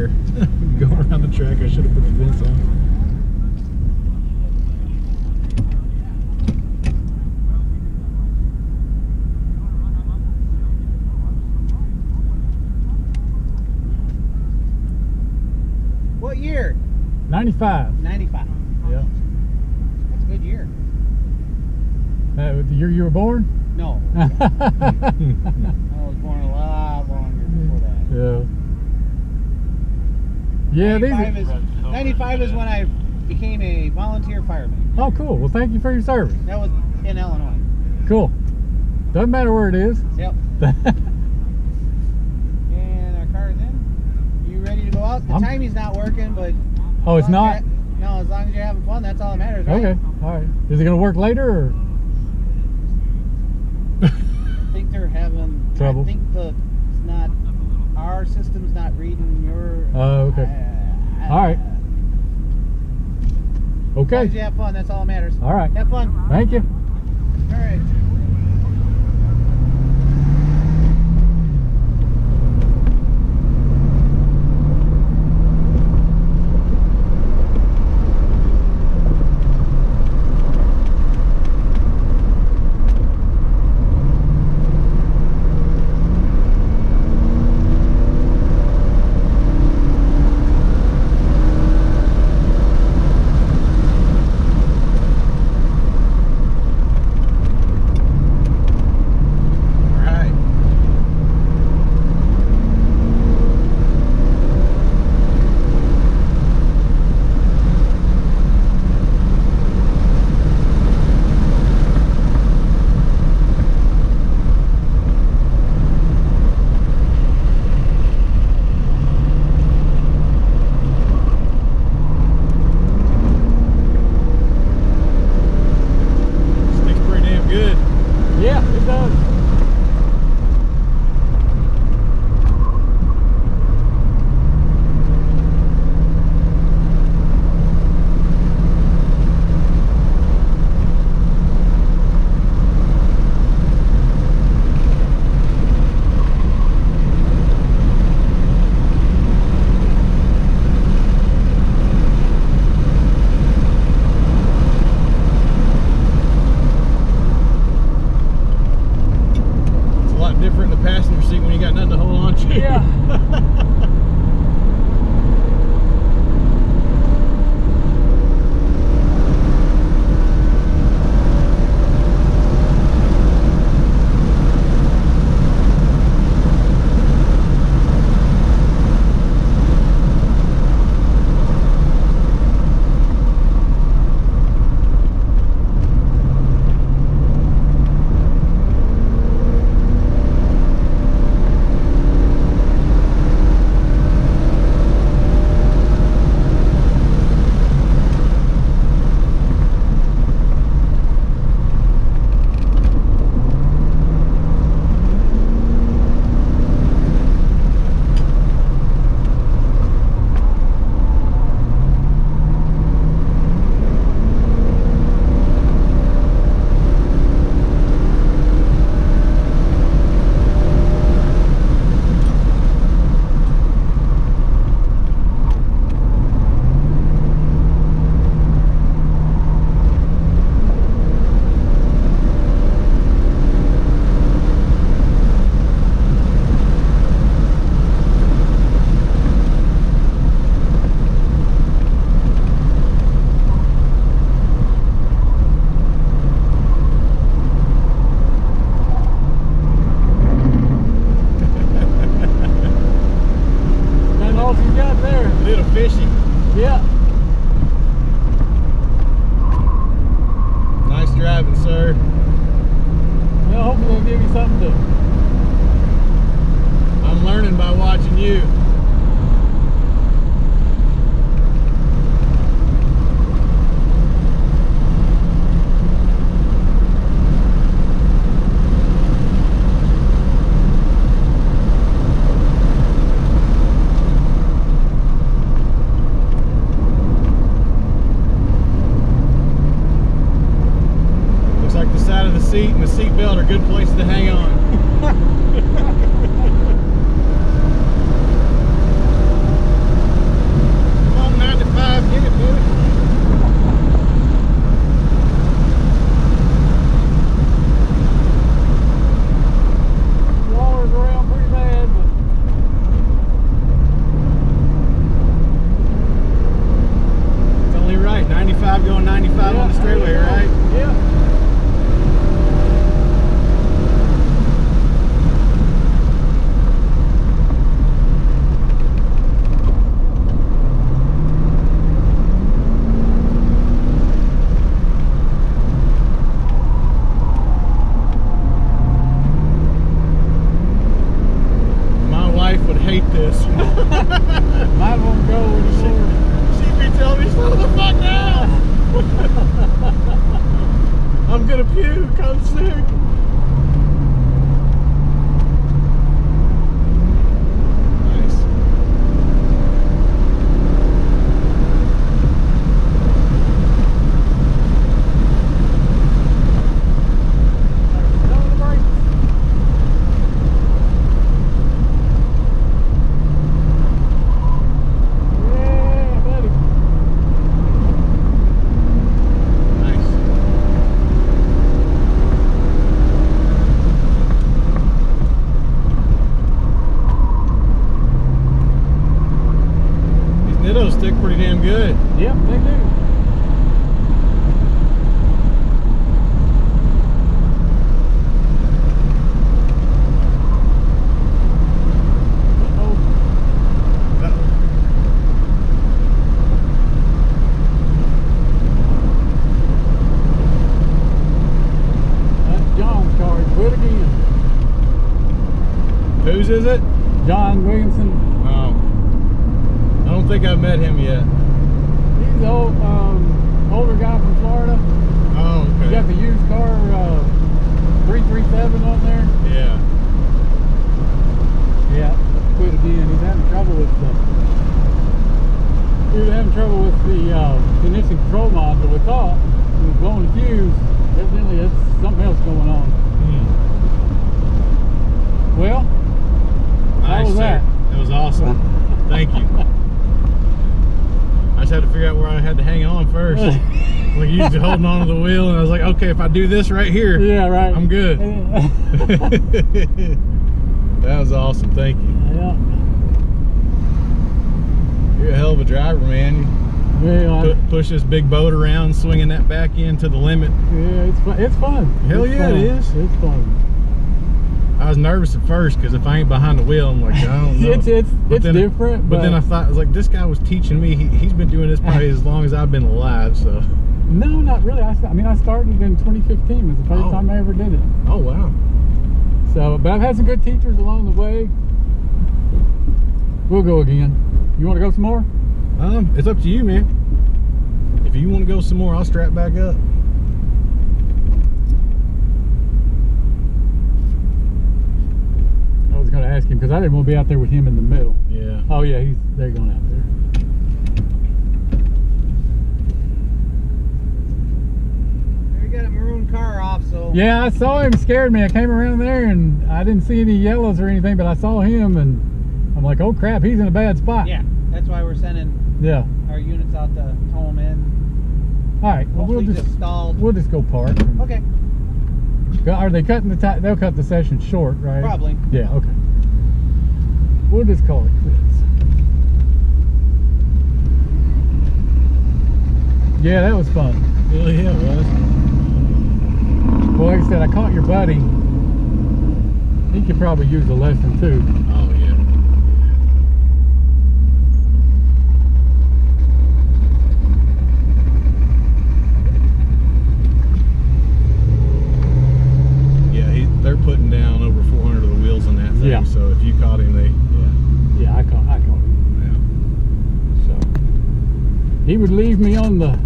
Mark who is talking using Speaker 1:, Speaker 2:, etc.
Speaker 1: there. Going around the track, I should have put the vents on.
Speaker 2: What year?
Speaker 3: 95.
Speaker 2: 95.
Speaker 3: Yeah.
Speaker 2: That's a good year.
Speaker 3: The year you were born?
Speaker 2: No. I was born a lot longer before that.
Speaker 3: Yeah. Yeah,
Speaker 2: 95 is when I became a volunteer fireman.
Speaker 3: Oh, cool. Well, thank you for your service.
Speaker 2: That was in Illinois.
Speaker 3: Cool. Doesn't matter where it is.
Speaker 2: Yep. And our car's in. You ready to go out? The timing's not working, but...
Speaker 3: Oh, it's not?
Speaker 2: No, as long as you're having fun, that's all that matters, right?
Speaker 3: Okay, all right. Is it going to work later, or...?
Speaker 2: I think they're having
Speaker 3: trouble.
Speaker 2: I think our system's not reading your.
Speaker 3: Oh, okay. All right. Okay.
Speaker 2: As long as you have fun, that's all that matters.
Speaker 3: All right.
Speaker 2: Have fun.
Speaker 3: Thank you.
Speaker 2: All right.
Speaker 1: seat and the seat belt are good places to hang on. 85 going 95 on the straightaway, right?
Speaker 3: Yeah.
Speaker 1: My wife would hate this.
Speaker 3: Mine won't go anymore.
Speaker 1: She'd be telling me, slow the fuck down. I'm gonna puke, I'm sick. Nice.
Speaker 3: Yeah, buddy.
Speaker 1: Nice. These Nittos stick pretty damn good.
Speaker 3: Yep, they do. Uh-oh. That's John's car. He quit again.
Speaker 1: Whose is it?
Speaker 3: John Williamson.
Speaker 1: Oh. I don't think I've met him yet.
Speaker 3: He's an older guy from Florida.
Speaker 1: Oh,
Speaker 3: He got the
Speaker 1: okay.
Speaker 3: used car 337 on there.
Speaker 1: Yeah.
Speaker 3: Yeah, quit again. He's having trouble with the ignition control module. We thought he was blowing the fuse. Evidently, it's something else going on. Well, how
Speaker 1: Nice,
Speaker 3: was
Speaker 1: sir.
Speaker 3: that?
Speaker 1: That was awesome. Thank you. I just had to figure out where I had to hang on first. Like usually holding on to the wheel, and I was like, okay, if I do this right here,
Speaker 3: Yeah, right.
Speaker 1: I'm good. That was awesome. Thank you.
Speaker 3: Yeah.
Speaker 1: You're a hell of a driver, man.
Speaker 3: Well,
Speaker 1: Push this big boat around, swinging that back end to the limit.
Speaker 3: yeah, it's fun. It's fun.
Speaker 1: Hell
Speaker 3: It's
Speaker 1: yeah,
Speaker 3: fun.
Speaker 1: it is.
Speaker 3: It's fun.
Speaker 1: I was nervous at first because if I ain't behind the wheel, I'm like, I don't know.
Speaker 3: It's
Speaker 1: But then-
Speaker 3: different.
Speaker 1: But then I thought, I was like, this guy was teaching me. He's been doing this probably as long as I've been alive. So.
Speaker 3: No, not really. I mean, I started in 2015. It was the first
Speaker 1: Oh.
Speaker 3: time I ever did it.
Speaker 1: Oh wow.
Speaker 3: So, but I've had some good teachers along the way. We'll go again. You want to go some more?
Speaker 1: It's up to you, man. If you want to go some more, I'll strap back up.
Speaker 3: I was going to ask him because I didn't want to be out there with him in the middle.
Speaker 1: Yeah.
Speaker 3: Oh yeah, they're going out there.
Speaker 2: We got a maroon car off, so
Speaker 3: Yeah, I saw him. Scared me. I came around there and I didn't see any yellows or anything, but I saw him and I'm like, oh crap, he's in a bad spot.
Speaker 2: yeah, that's why we're sending
Speaker 3: Yeah.
Speaker 2: our units out to tow them in.
Speaker 3: All right. Well,
Speaker 2: Hopefully just stalled.
Speaker 3: we'll just go park.
Speaker 2: Okay,
Speaker 3: Are they cutting the time? They'll cut the session short, right?
Speaker 2: probably.
Speaker 3: Yeah. Okay. We'll just call it quits. Yeah, that was fun.
Speaker 1: Hell yeah, it was.
Speaker 3: Well, like I said, I caught your buddy. He could probably use a lesson too.
Speaker 1: Oh yeah. Yeah, they're putting down over 400 of the wheels on that thing.
Speaker 3: Yeah.
Speaker 1: So if you caught him,
Speaker 3: Yeah, I caught him.
Speaker 1: yeah.
Speaker 3: So he would leave me on the